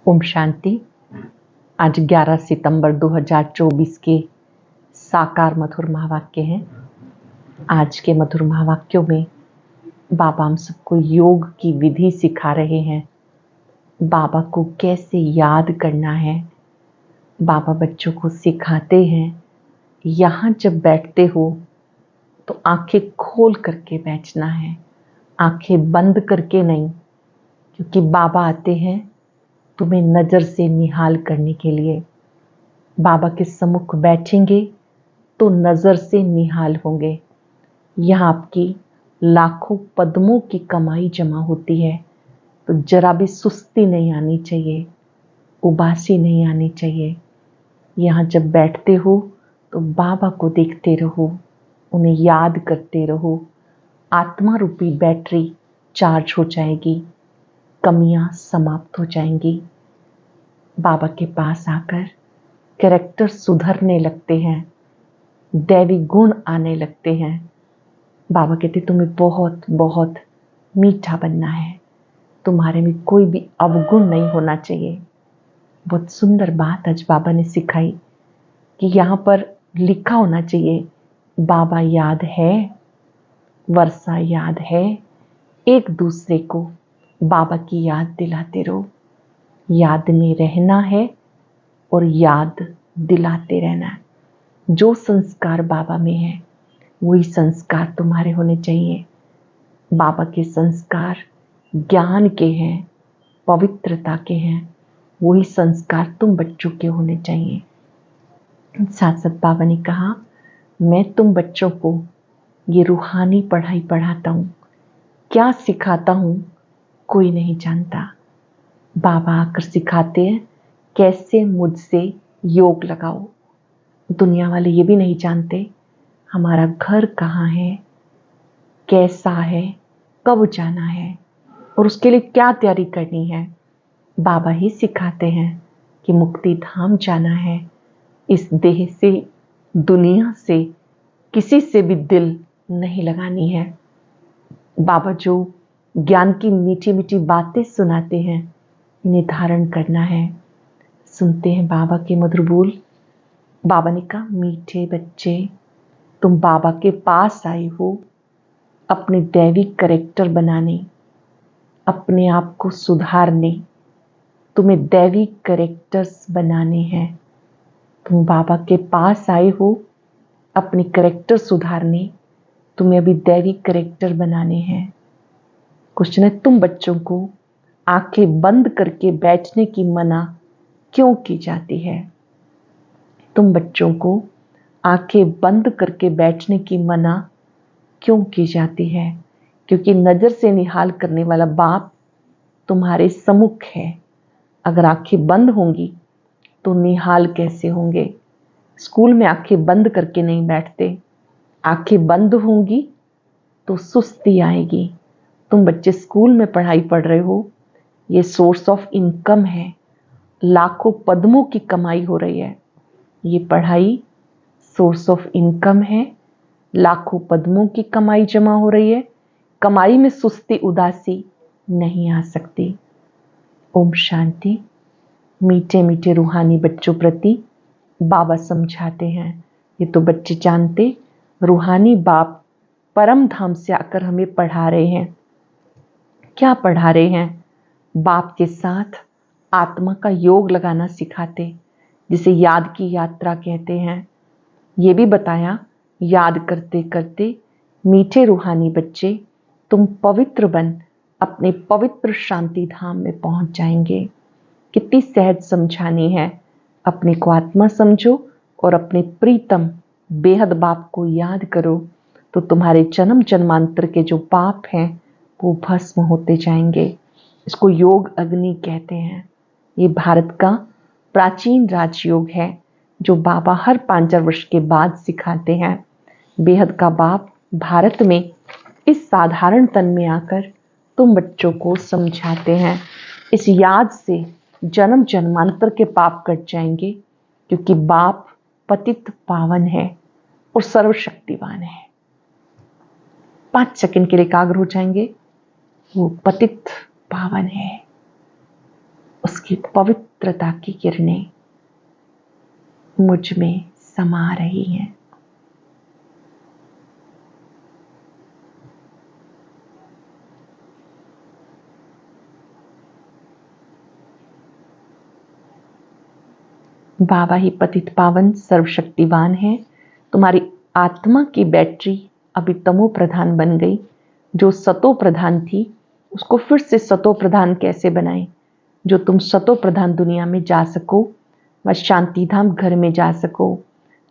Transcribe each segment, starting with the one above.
ओम शांति। आज 11 सितंबर 2024 के साकार मधुर महावाक्य हैं। आज के मधुर महावाक्यों में बाबा हम सबको योग की विधि सिखा रहे हैं। बाबा को कैसे याद करना है बाबा बच्चों को सिखाते हैं। यहाँ जब बैठते हो तो आंखें खोल करके बैठना है, आंखें बंद करके नहीं, क्योंकि बाबा आते हैं तुम्हें नज़र से निहाल करने के लिए। बाबा के सम्मुख बैठेंगे तो नज़र से निहाल होंगे। यहाँ आपकी लाखों पद्मों की कमाई जमा होती है, तो जरा भी सुस्ती नहीं आनी चाहिए, उबासी नहीं आनी चाहिए। यहाँ जब बैठते हो तो बाबा को देखते रहो, उन्हें याद करते रहो। आत्मा रूपी बैटरी चार्ज हो जाएगी, कमियाँ समाप्त हो जाएंगी। बाबा के पास आकर कैरेक्टर सुधरने लगते हैं, दैवी गुण आने लगते हैं। बाबा कहते तुम्हें बहुत बहुत मीठा बनना है, तुम्हारे में कोई भी अवगुण नहीं होना चाहिए। बहुत सुंदर बात आज बाबा ने सिखाई कि यहाँ पर लिखा होना चाहिए बाबा याद है, वर्षा याद है। एक दूसरे को बाबा की याद दिलाते रहो। याद में रहना है और याद दिलाते रहना है। जो संस्कार बाबा में है वही संस्कार तुम्हारे होने चाहिए। बाबा के संस्कार ज्ञान के हैं, पवित्रता के हैं, वही संस्कार तुम बच्चों के होने चाहिए। साथ साथ बाबा ने कहा मैं तुम बच्चों को ये रूहानी पढ़ाई पढ़ाता हूँ, क्या सिखाता हूँ कोई नहीं जानता। बाबा आकर सिखाते हैं कैसे मुझसे योग लगाओ। दुनिया वाले ये भी नहीं जानते हमारा घर कहाँ है, कैसा है, कब जाना है और उसके लिए क्या तैयारी करनी है। बाबा ही सिखाते हैं कि मुक्ति धाम जाना है। इस देह से, दुनिया से किसी से भी दिल नहीं लगानी है। बाबा जो ज्ञान की मीठी मीठी बातें सुनाते हैं इन्हें धारण करना है। सुनते हैं बाबा के मधुर बोल। बाबा ने कहा मीठे बच्चे तुम बाबा के पास आए हो अपने दैवी कैरेक्टर बनाने, अपने आप को सुधारने। तुम्हें दैवी कैरेक्टर्स बनाने हैं। तुम बाबा के पास आए हो अपने कैरेक्टर सुधारने, तुम्हें अभी दैवी कैरेक्टर बनाने हैं। कुछ न तुम बच्चों को आंखें बंद करके बैठने की मना क्यों की जाती है। तुम बच्चों को आंखें बंद करके बैठने की मना क्यों की जाती है, क्योंकि नज़र से निहाल करने वाला बाप तुम्हारे सम्मुख है। अगर आंखें बंद होंगी तो निहाल कैसे होंगे। स्कूल में आंखें बंद करके नहीं बैठते, आंखें बंद होंगी तो सुस्ती आएगी। तुम बच्चे स्कूल में पढ़ाई पढ़ रहे हो, ये सोर्स ऑफ इनकम है, लाखों पद्मों की कमाई हो रही है। ये पढ़ाई सोर्स ऑफ इनकम है, लाखों पद्मों की कमाई जमा हो रही है। कमाई में सुस्ती उदासी नहीं आ सकती। ओम शांति। मीठे मीठे रूहानी बच्चों प्रति बाबा समझाते हैं। ये तो बच्चे जानते रूहानी बाप परम धाम से आकर हमें पढ़ा रहे हैं। क्या पढ़ा रहे हैं? बाप के साथ आत्मा का योग लगाना सिखाते, जिसे याद की यात्रा कहते हैं। ये भी बताया याद करते करते मीठे रूहानी बच्चे तुम पवित्र बन अपने पवित्र शांति धाम में पहुंच जाएंगे। कितनी सहज समझानी है। अपने को आत्मा समझो और अपने प्रीतम बेहद बाप को याद करो तो तुम्हारे जन्म जन्मांतर के जो पाप हैं वो भस्म होते जाएंगे। इसको योग अग्नि कहते हैं। ये भारत का प्राचीन राजयोग है जो बाबा हर 5,000 वर्ष के बाद सिखाते हैं। बेहद का बाप भारत में इस साधारण तन में आकर तुम बच्चों को समझाते हैं। इस याद से जन्म जन्मांतर के पाप कट जाएंगे, क्योंकि बाप पतित पावन है और सर्वशक्तिवान है। 5 सेकंड के लिए एकाग्र हो जाएंगे। वो पतित पावन है, उसकी पवित्रता की किरणें मुझ में समा रही हैं। बाबा ही पतित पावन सर्वशक्तिवान है। तुम्हारी आत्मा की बैटरी अभी तमो प्रधान बन गई। जो सतो प्रधान थी उसको फिर से सतो प्रधान कैसे बनाएं, जो तुम सतो प्रधान दुनिया में जा सको, वह शांति धाम घर में जा सको।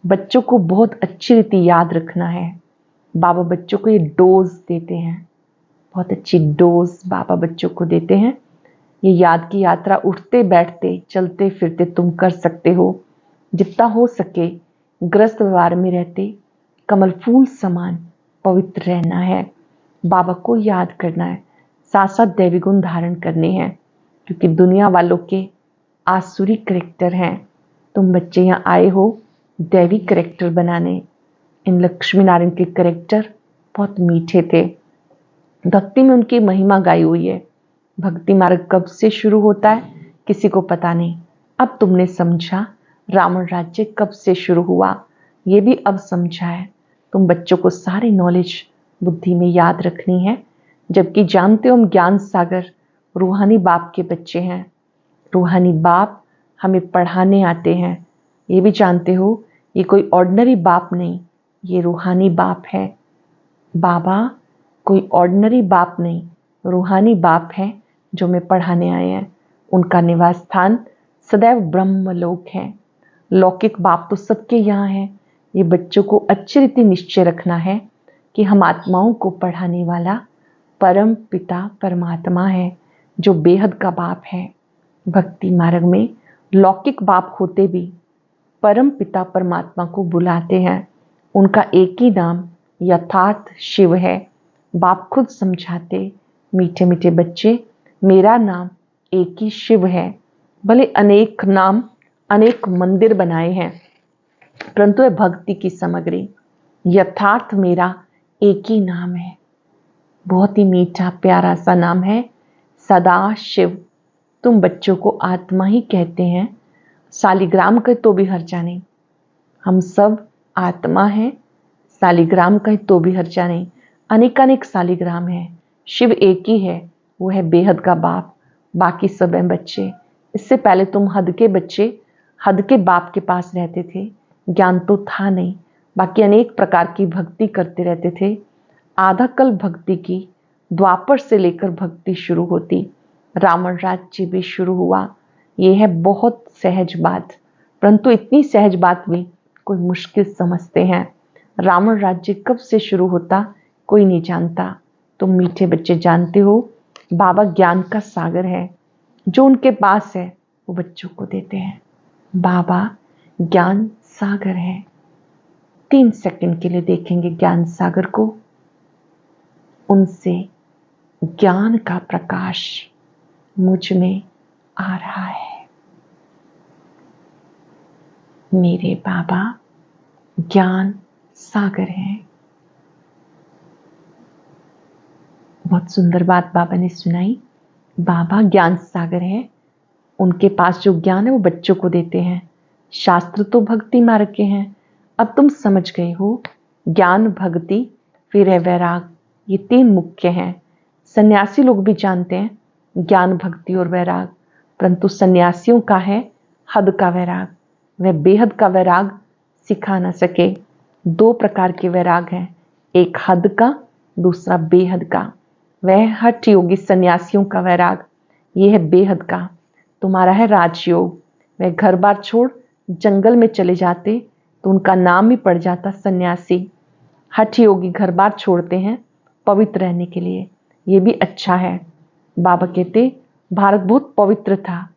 बच्चों को बहुत अच्छी रीति याद रखना है। बाबा बच्चों को ये डोज देते हैं, बहुत अच्छी डोज बाबा बच्चों को देते हैं। ये याद की यात्रा उठते बैठते चलते फिरते तुम कर सकते हो। जितना हो सके ग्रस्त व्यवहार में रहते कमल फूल समान पवित्र रहना है। बाबा को याद करना है, साथ साथ दैवी गुण धारण करने हैं, क्योंकि दुनिया वालों के आसुरी करेक्टर हैं। तुम बच्चे यहाँ आए हो दैवी करेक्टर बनाने। इन लक्ष्मी नारायण के करेक्टर बहुत मीठे थे। भक्ति में उनकी महिमा गाई हुई है। भक्ति मार्ग कब से शुरू होता है किसी को पता नहीं। अब तुमने समझा रावण राज्य कब से शुरू हुआ, ये भी अब समझा है। तुम बच्चों को सारी नॉलेज बुद्धि में याद रखनी है, जबकि जानते हो हम ज्ञान सागर रूहानी बाप के बच्चे हैं। रूहानी बाप हमें पढ़ाने आते हैं। ये भी जानते हो ये कोई ऑर्डिनरी बाप नहीं, ये रूहानी बाप है। बाबा कोई ऑर्डिनरी बाप नहीं, रूहानी बाप है जो मैं पढ़ाने आए हैं। उनका निवास स्थान सदैव ब्रह्मलोक है। लौकिक बाप तो सबके यहाँ है। ये बच्चों को अच्छी रीति निश्चय रखना है कि हम आत्माओं को पढ़ाने वाला परम पिता परमात्मा है, जो बेहद का बाप है। भक्ति मार्ग में लौकिक बाप होते भी परम पिता परमात्मा को बुलाते हैं। उनका एक ही नाम यथार्थ शिव है। बाप खुद समझाते, मीठे मीठे बच्चे, मेरा नाम एक ही शिव है। भले अनेक नाम अनेक मंदिर बनाए हैं, परंतु यह भक्ति की सामग्री। यथार्थ मेरा एक ही नाम है, बहुत ही मीठा प्यारा सा नाम है सदा शिव। तुम बच्चों को आत्मा ही कहते हैं, सालिग्राम कहे तो भी हर्जा नहीं। हम सब आत्मा है, सालिग्राम कहे तो भी हर्जा नहीं। अनेकानेक सालिग्राम है, शिव एक ही है, वो है बेहद का बाप। बाकी सब हैं बच्चे। इससे पहले तुम हद के बच्चे हद के बाप के पास रहते थे, ज्ञान तो था नहीं, बाकी अनेक प्रकार की भक्ति करते रहते थे। आधा कल भक्ति की, द्वापर से लेकर भक्ति शुरू होती, रावण राज्य भी शुरू हुआ। ये है बहुत सहज बात, परंतु इतनी सहज बात भी कोई मुश्किल समझते हैं। रावण राज्य कब से शुरू होता कोई नहीं जानता। तुम मीठे बच्चे जानते हो बाबा ज्ञान का सागर है, जो उनके पास है वो बच्चों को देते हैं। बाबा ज्ञान सागर है। 3 सेकंड के लिए देखेंगे ज्ञान सागर को। उनसे ज्ञान का प्रकाश मुझ में आ रहा है। मेरे बाबा ज्ञान सागर हैं। बहुत सुंदर बात बाबा ने सुनाई। बाबा ज्ञान सागर है, उनके पास जो ज्ञान है वो बच्चों को देते हैं। शास्त्र तो भक्ति मार्ग के हैं। अब तुम समझ गए हो, ज्ञान भक्ति फिर है वैराग, ये 3 मुख्य हैं। सन्यासी लोग भी जानते हैं ज्ञान भक्ति और वैराग, परंतु सन्यासियों का है हद का वैराग। वह बेहद का वैराग सिखा न सके। 2 प्रकार के वैराग हैं, एक हद का, दूसरा बेहद का। वह हठ योगी सन्यासियों का वैराग, यह है बेहद का। तुम्हारा है राजयोग। वह घर बार छोड़ जंगल में चले जाते तो उनका नाम ही पड़ जाता सन्यासी। हठ योगी घर बार छोड़ते हैं पवित्र रहने के लिए, ये भी अच्छा है। बाबा कहते भारत बहुत पवित्र था,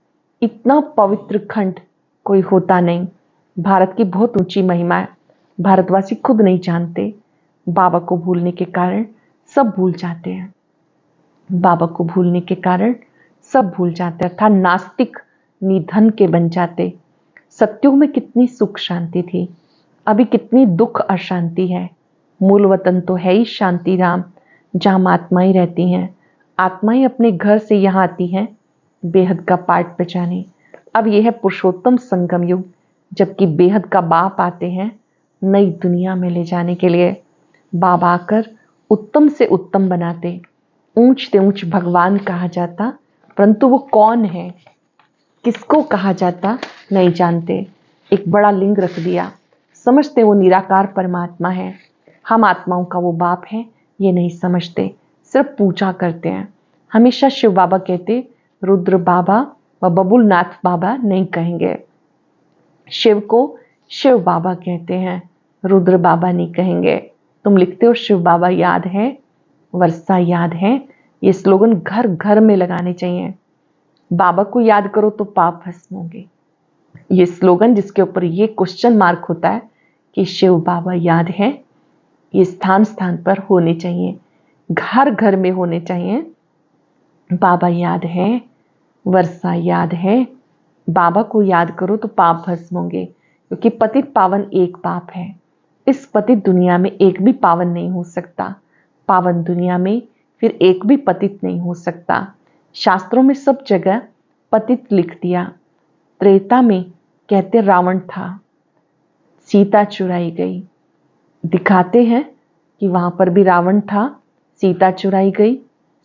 इतना पवित्र खंड कोई होता नहीं। भारत की बहुत ऊंची महिमा है, भारतवासी खुद नहीं जानते। बाबा को भूलने के कारण सब भूल जाते हैं। बाबा को भूलने के कारण सब भूल जाते, अर्थात नास्तिक निधन के बन जाते। सत्युग में कितनी सुख शांति थी, अभी कितनी दुख अशांति है। मूल वतन तो है ही शांति धाम, जहां आत्माएं रहती हैं। आत्माएं अपने घर से यहाँ आती हैं बेहद का पाठ बजाने। अब यह है पुरुषोत्तम संगम युग, जबकि बेहद का बाप आते हैं नई दुनिया में ले जाने के लिए। बाबा आकर उत्तम से उत्तम बनाते। ऊंच से ऊंच भगवान कहा जाता, परंतु वो कौन है, किसको कहा जाता नहीं जानते। एक बड़ा लिंग रख दिया, समझते वो निराकार परमात्मा है। हम आत्माओं का वो बाप है ये नहीं समझते, सिर्फ पूजा करते हैं। हमेशा शिव बाबा कहते, रुद्र बाबा व बबुलनाथ बाबा नहीं कहेंगे। शिव को शिव बाबा कहते हैं, रुद्र बाबा नहीं कहेंगे। तुम लिखते हो शिव बाबा याद है, वर्षा याद है। ये स्लोगन घर घर में लगाने चाहिए। बाबा को याद करो तो पाप भस्म होंगे। ये स्लोगन जिसके ऊपर ये क्वेश्चन मार्क होता है कि शिव बाबा याद है, ये स्थान स्थान पर होने चाहिए, घर घर में होने चाहिए। बाबा याद है, वर्षा याद है। बाबा को याद करो तो पाप भस्म होंगे, क्योंकि पतित पावन एक बाप है। इस पतित दुनिया में एक भी पावन नहीं हो सकता, पावन दुनिया में फिर एक भी पतित नहीं हो सकता। शास्त्रों में सब जगह पतित लिख दिया। त्रेता में कहते रावण था, सीता चुराई गई। दिखाते हैं कि वहां पर भी रावण था, सीता चुराई गई।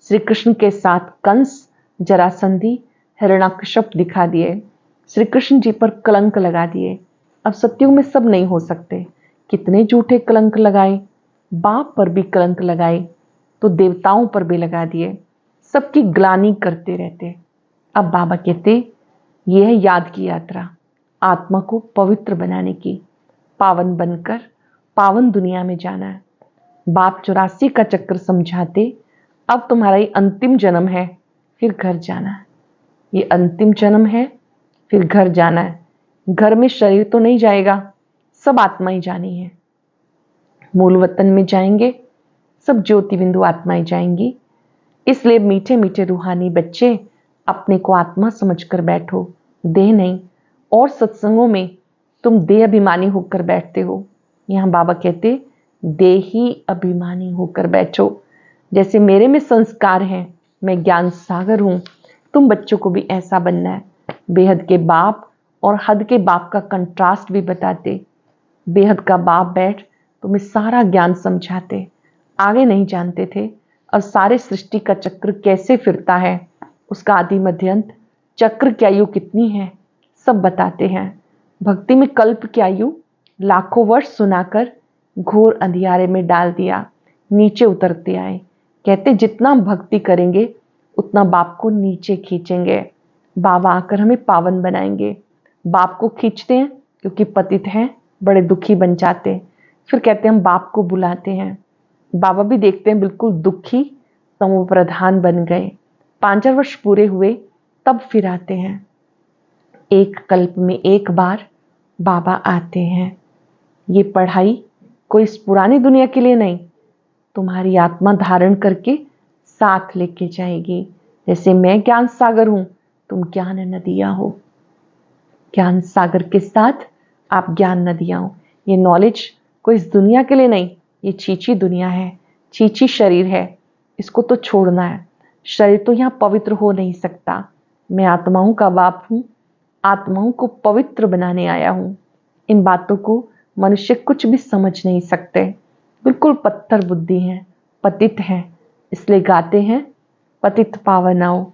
श्री कृष्ण के साथ कंस, जरासंधी, हिरण्यकश्यप दिखा दिए। श्री कृष्ण जी पर कलंक लगा दिए। अब सत्युग में सब नहीं हो सकते। कितने झूठे कलंक लगाए, बाप पर भी कलंक लगाए तो देवताओं पर भी लगा दिए। सबकी ग्लानि करते रहते। अब बाबा कहते, यह है याद की यात्रा, आत्मा को पवित्र बनाने की। पावन बनकर पावन दुनिया में जाना है। बाप 84 का चक्र समझाते, अब तुम्हारा ये अंतिम जन्म है, फिर घर जाना है। ये अंतिम जन्म है, फिर घर जाना है। घर में शरीर तो नहीं जाएगा, सब आत्माएं जानी है। मूल वतन में जाएंगे, सब ज्योति बिंदु आत्माएं जाएंगी। इसलिए मीठे मीठे रूहानी बच्चे अपने को आत्मा समझकर बैठो, देह नहीं। और सत्संगों में तुम देह अभिमानी होकर बैठते हो। यहाँ बाबा कहते, देही अभिमानी होकर बैठो। जैसे मेरे में संस्कार हैं, मैं ज्ञान सागर हूं, तुम बच्चों को भी ऐसा बनना है। बेहद के बाप और हद के बाप का कंट्रास्ट भी बताते। बेहद का बाप बैठ तुम्हें सारा ज्ञान समझाते। आगे नहीं जानते थे, और सारे सृष्टि का चक्र कैसे फिरता है, उसका आदि मध्य अंत, चक्र की आयु कितनी है, सब बताते हैं। भक्ति में कल्प की आयु लाखों वर्ष सुनाकर घोर अंधियारे में डाल दिया। नीचे उतरते आए। कहते जितना भक्ति करेंगे उतना बाप को नीचे खींचेंगे। बाबा आकर हमें पावन बनाएंगे। बाप को खींचते हैं क्योंकि पतित हैं, बड़े दुखी बन जाते। फिर कहते हैं हम बाप को बुलाते हैं। बाबा भी देखते हैं बिल्कुल दुखी, तमो प्रधान बन गए। 5 वर्ष पूरे हुए तब फिर आते हैं। एक कल्प में एक बार बाबा आते हैं। ये पढ़ाई कोई इस पुरानी दुनिया के लिए नहीं, तुम्हारी आत्मा धारण करके साथ लेके जाएगी। जैसे मैं ज्ञान सागर हूं, तुम ज्ञान नदियां हो। ज्ञान सागर के साथ आप ज्ञान नदियां हो। ये नॉलेज कोई इस दुनिया के लिए नहीं, ये चीची दुनिया है, चीची शरीर है, इसको तो छोड़ना है। शरीर तो यहाँ पवित्र हो नहीं सकता। मैं आत्माओं का बाप हूँ, आत्माओं को पवित्र बनाने आया हूँ। इन बातों को मनुष्य कुछ भी समझ नहीं सकते, बिल्कुल पत्थर बुद्धि है, पतित है। इसलिए गाते हैं पतित पावन आओ।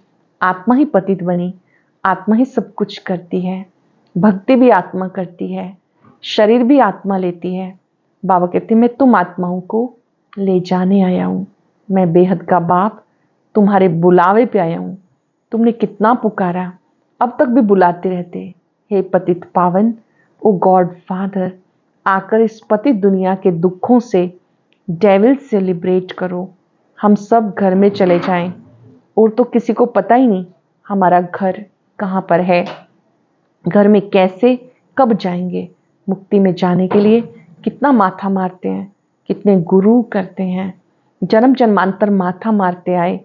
आत्मा ही पतित बनी, आत्मा ही सब कुछ करती है। भक्ति भी आत्मा करती है, शरीर भी आत्मा लेती है। बाबा कहते मैं तुम आत्माओं को ले जाने आया हूँ। मैं बेहद का बाप तुम्हारे बुलावे पे आया हूँ। तुमने कितना पुकारा, अब तक भी बुलाते रहते। हे पतित पावन, ओ गॉड फादर, आकर इस पतित दुनिया के दुखों से, डेविल से लिबरेट करो। हम सब घर में चले जाएं, और तो किसी को पता ही नहीं हमारा घर कहाँ पर है, घर में कैसे कब जाएंगे। मुक्ति में जाने के लिए कितना माथा मारते हैं, कितने गुरु करते हैं, जन्म जन्मांतर माथा मारते आए।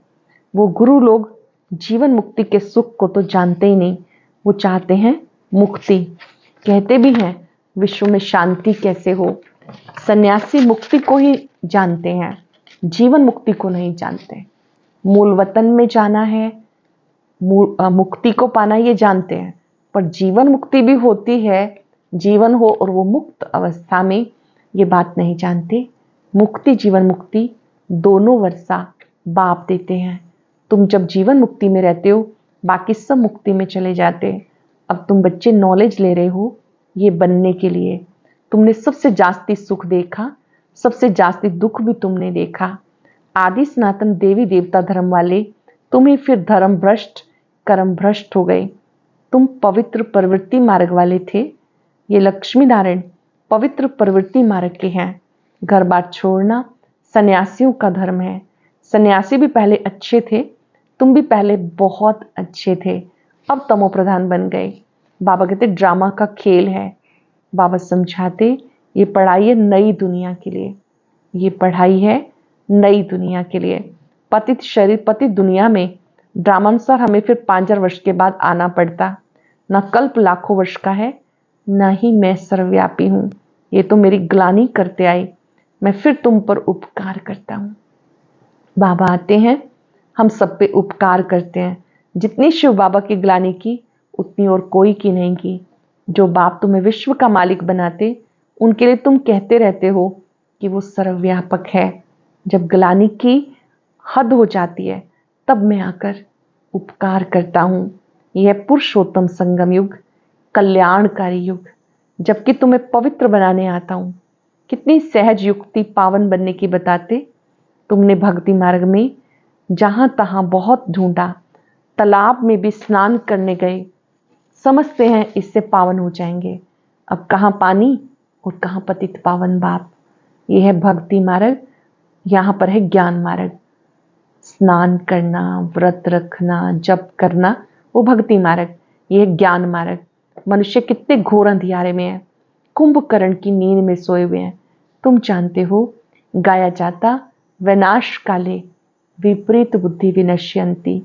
वो गुरु लोग जीवन मुक्ति के सुख को तो जानते ही नहीं, वो चाहते हैं मुक्ति। कहते भी हैं विश्व में शांति कैसे हो। सन्यासी मुक्ति को ही जानते हैं, जीवन मुक्ति को नहीं जानते। मूल वतन में जाना है, मुक्ति को पाना ये जानते हैं, पर जीवन मुक्ति भी होती है, जीवन हो और वो मुक्त अवस्था में, ये बात नहीं जानते। मुक्ति जीवन मुक्ति दोनों वर्षा बाप देते हैं। तुम जब जीवन मुक्ति में रहते हो, बाकी सब मुक्ति में चले जाते हैं। अब तुम बच्चे नॉलेज ले रहे हो ये बनने के लिए। तुमने सबसे जास्ती सुख देखा, सबसे जास्ती दुख भी तुमने देखा। आदि सनातन देवी देवता धर्म वाले तुम्हें फिर धर्म भ्रष्ट कर्म भ्रष्ट हो गए। तुम पवित्र प्रवृत्ति मार्ग वाले थे। ये लक्ष्मी नारायण पवित्र प्रवृत्ति मार्ग के हैं। घर बार छोड़ना सन्यासियों का धर्म है। सन्यासी भी पहले अच्छे थे, तुम भी पहले बहुत अच्छे थे, अब तमो प्रधान बन गए। बाबा कहते ड्रामा का खेल है। बाबा समझाते ये पढ़ाई है नई दुनिया के लिए, ये पढ़ाई है नई दुनिया के लिए। पतित शरीर पतित दुनिया में ड्रामानुसार हमें फिर 5000 वर्ष के बाद आना पड़ता। न कल्प लाखों वर्ष का है, न ही मैं सर्वव्यापी हूं। ये तो मेरी ग्लानि करते आए, मैं फिर तुम पर उपकार करता हूं। बाबा आते हैं, हम सब पे उपकार करते हैं। जितनी शिव बाबा की ग्लानि की उतनी और कोई की नहीं की। जो बाप तुम्हें विश्व का मालिक बनाते, उनके लिए तुम कहते रहते हो कि वो सर्वव्यापक है। जब ग्लानि की हद हो जाती है, तब मैं आकर उपकार करता हूं। यह पुरुषोत्तम संगम युग, कल्याणकारी युग, जबकि तुम्हें पवित्र बनाने आता हूं। कितनी सहज युक्ति पावन बनने की बताते। तुमने भक्ति मार्ग में जहां तहां बहुत ढूंढा, तालाब में भी स्नान करने गए, समझते हैं इससे पावन हो जाएंगे। अब कहां पानी और कहां पतित पावन बाप। यह है भक्ति मार्ग, यहां पर है ज्ञान मार्ग। स्नान करना, व्रत रखना, जप करना, वो भक्ति मार्ग। यह ज्ञान मार्ग। मनुष्य कितने घोर अंधियारे में है, कुंभकर्ण की नींद में सोए हुए हैं। तुम जानते हो गाया जाता विनाश काले विपरीत बुद्धि विनश्यंती।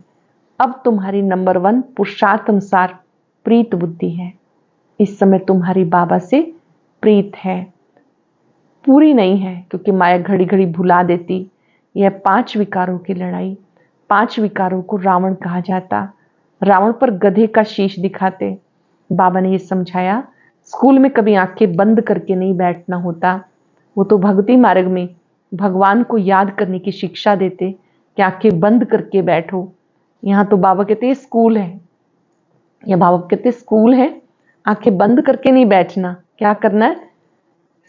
अब तुम्हारी नंबर 1 पुरुषार्थ अनुसार प्रीत बुद्धि है। इस समय तुम्हारी बाबा से प्रीत है, पूरी नहीं है, क्योंकि माया घड़ी घड़ी भुला देती। यह 5 विकारों की लड़ाई। 5 विकारों को रावण कहा जाता। रावण पर गधे का शीश दिखाते। बाबा ने यह समझाया, स्कूल में कभी आंखें बंद करके नहीं बैठना होता। वो तो भक्ति मार्ग में भगवान को याद करने की शिक्षा देते कि आंखें बंद करके बैठो। यहाँ तो बाबा कहते हैं स्कूल है, या बाबा कहते स्कूल है, आंखें बंद करके नहीं बैठना। क्या करना है?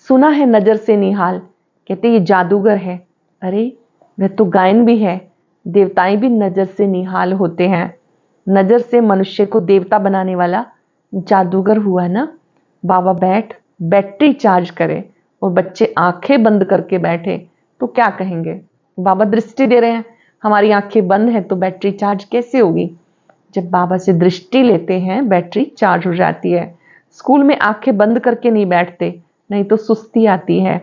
सुना है नजर से निहाल, कहते ये जादूगर है। अरे वह तो गायन भी है। देवताएं भी नजर से निहाल होते हैं। नजर से मनुष्य को देवता बनाने वाला जादूगर हुआ ना। बाबा बैटरी चार्ज करे और बच्चे आंखें बंद करके बैठे तो क्या कहेंगे? बाबा दृष्टि दे रहे हैं, हमारी आंखें बंद है तो बैटरी चार्ज कैसे होगी? जब बाबा से दृष्टि लेते हैं बैटरी चार्ज हो जाती है। स्कूल में आंखें बंद करके नहीं बैठते, नहीं तो सुस्ती आती है।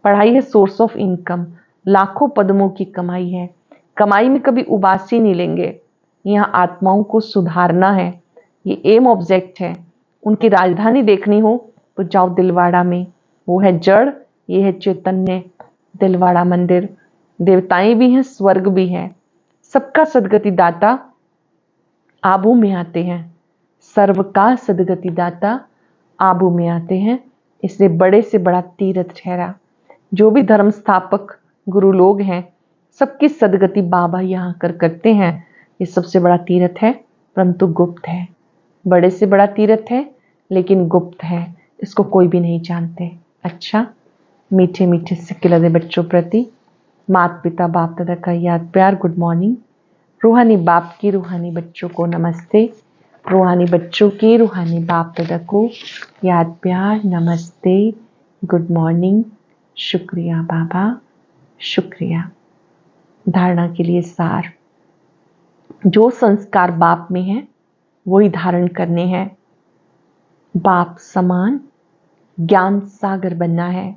पढ़ाई है सोर्स ऑफ इनकम, लाखों पद्मों की कमाई है। कमाई में कभी उबासी नहीं लेंगे। यहाँ आत्माओं को सुधारना है, ये एम ऑब्जेक्ट है। उनकी राजधानी देखनी हो तो जाओ दिलवाड़ा में, वो है जड़, ये है चैतन्य। दिलवाड़ा मंदिर, देवताएं भी हैं, स्वर्ग भी है। सबका सदगति दाता आबू में आते हैं। सर्व का सदगति दाता आबू में आते हैं। इसलिए बड़े से बड़ा तीर्थ ठहरा। जो भी धर्म स्थापक गुरु लोग हैं, सबकी सदगति बाबा यहाँ कर करते हैं। ये सबसे बड़ा तीर्थ है, परंतु गुप्त है। बड़े से बड़ा तीर्थ है लेकिन गुप्त है, इसको कोई भी नहीं जानते। अच्छा, मीठे मीठे सिक्के लगे बच्चों प्रति माता पिता बाप दादा का याद प्यार गुड मॉर्निंग। रूहानी बाप की रूहानी बच्चों को नमस्ते। रूहानी बच्चों की रूहानी बाप दादा को याद प्यार नमस्ते, गुड मॉर्निंग। शुक्रिया बाबा, शुक्रिया। धारणा के लिए सार, जो संस्कार बाप में है वही धारण करने हैं। बाप समान ज्ञान सागर बनना है।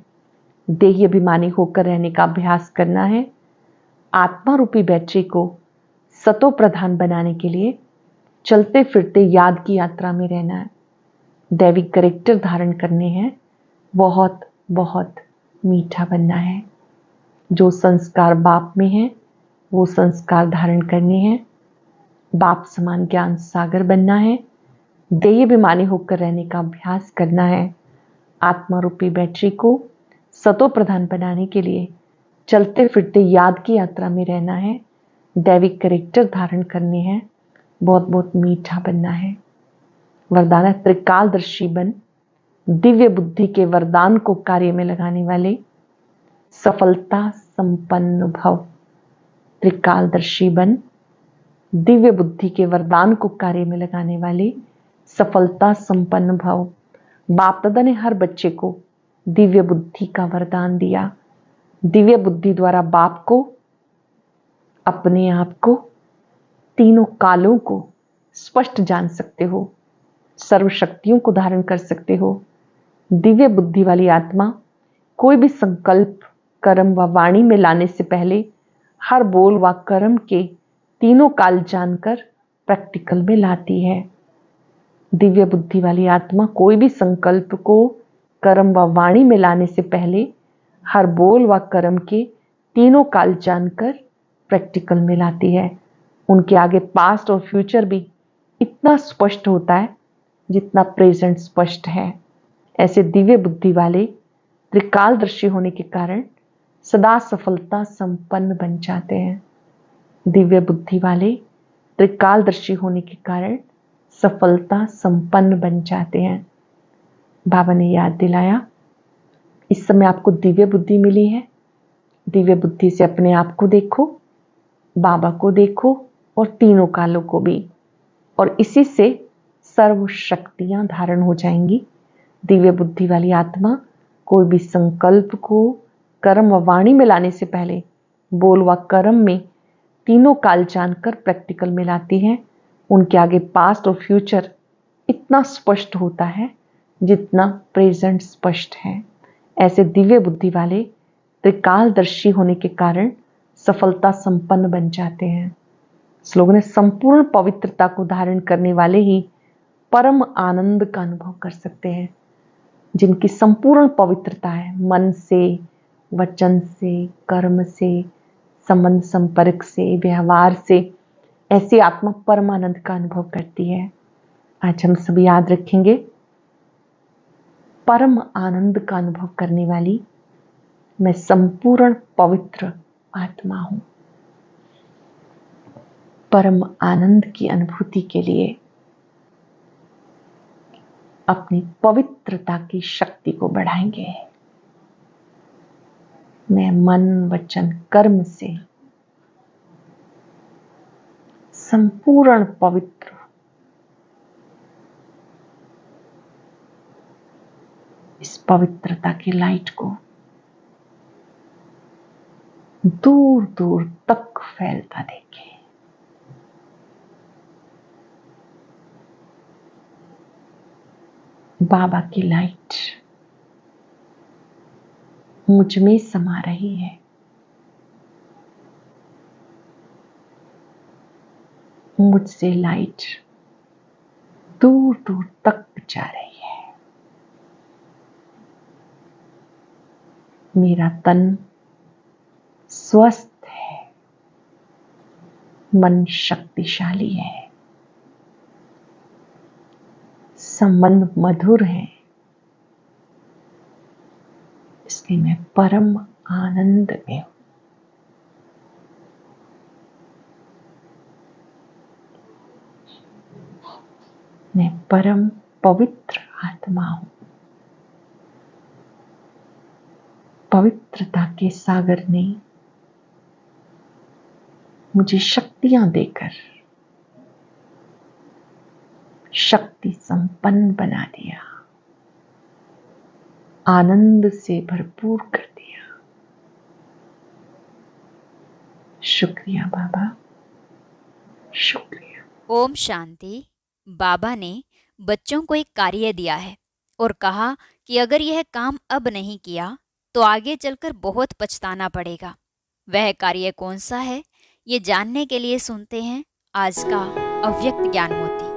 देही अभिमानी होकर रहने का अभ्यास करना है। आत्मा रूपी बैटरी को सतो प्रधान बनाने के लिए चलते फिरते याद की यात्रा में रहना है। दैविक करेक्टर धारण करने हैं। बहुत बहुत मीठा बनना है। जो संस्कार बाप में है वो संस्कार धारण करने हैं। बाप समान ज्ञान सागर बनना है, देहाभिमानी होकर रहने का अभ्यास करना है, आत्मा रूपी बैटरी को सतो प्रधान बनाने के लिए चलते फिरते याद की यात्रा में रहना है, दैविक कैरेक्टर धारण करने हैं, बहुत बहुत मीठा बनना है। वरदान है त्रिकालदर्शी बन, दिव्य बुद्धि के वरदान को कार्य में लगाने वाले, सफलता संपन्न भव। त्रिकालदर्शी बन, दिव्य बुद्धि के वरदान को कार्य में लगाने वाले, सफलता संपन्न भव। बाप दादा ने हर बच्चे को दिव्य बुद्धि का वरदान दिया। दिव्य बुद्धि द्वारा बाप को, अपने आप को, तीनों कालों को स्पष्ट जान सकते हो, सर्व शक्तियों को धारण कर सकते हो। दिव्य बुद्धि वाली आत्मा कोई भी संकल्प कर्म व वाणी में लाने से पहले हर बोल व कर्म के तीनों काल जानकर प्रैक्टिकल में लाती है। दिव्य बुद्धि वाली आत्मा कोई भी संकल्प को कर्म व वाणी में लाने से पहले हर बोल व कर्म के तीनों काल जानकर प्रैक्टिकल में लाती है। उनके आगे पास्ट और फ्यूचर भी इतना स्पष्ट होता है जितना प्रेजेंट स्पष्ट है। ऐसे दिव्य बुद्धि वाले त्रिकालदर्शी होने के कारण सदा सफलता संपन्न बन जाते हैं। दिव्य बुद्धि वाले त्रिकालदर्शी होने के कारण सफलता संपन्न बन जाते हैं। बाबा ने याद दिलाया, इस समय आपको दिव्य बुद्धि मिली है। दिव्य बुद्धि से अपने आप को देखो, बाबा को देखो और तीनों कालों को भी, और इसी से सर्व शक्तियां धारण हो जाएंगी। दिव्य बुद्धि वाली आत्मा कोई भी संकल्प को कर्म व वाणी में लाने से पहले बोल व कर्म में तीनों काल जानकर प्रैक्टिकल में लाती है। उनके आगे पास्ट और फ्यूचर इतना स्पष्ट होता है जितना प्रेजेंट स्पष्ट है। ऐसे दिव्य बुद्धि वाले त्रिकालदर्शी होने के कारण सफलता संपन्न बन जाते हैं। स्लोगन है, संपूर्ण पवित्रता को धारण करने वाले ही परम आनंद का अनुभव कर सकते हैं। जिनकी संपूर्ण पवित्रता है, मन से, वचन से, कर्म से, संबंध संपर्क से, व्यवहार से, ऐसी आत्मा परमानंद का अनुभव करती है। आज हम सभी याद रखेंगे, परम आनंद का अनुभव करने वाली मैं संपूर्ण पवित्र आत्मा हूं। परम आनंद की अनुभूति के लिए अपनी पवित्रता की शक्ति को बढ़ाएंगे। मैं मन, वचन, कर्म से संपूर्ण पवित्र, इस पवित्रता की लाइट को दूर दूर तक फैलता देखें। बाबा की लाइट मुझ में समा रही है। मुझसे लाइट दूर दूर तक जा रही है। मेरा तन स्वस्थ है, मन शक्तिशाली है, संबंध मधुर है, इसलिए मैं परम आनंद में हूं। मैं परम पवित्र आत्मा हूं। पवित्रता के सागर ने मुझे शक्तियां देकर शक्ति संपन्न बना दिया, आनंद से भरपूर कर दिया। शुक्रिया बाबा, शुक्रिया। ओम शांति। बाबा ने बच्चों को एक कार्य दिया है और कहा कि अगर यह काम अब नहीं किया तो आगे चलकर बहुत पछताना पड़ेगा। वह कार्य कौन सा है, ये जानने के लिए सुनते हैं आज का अव्यक्त ज्ञान मोती।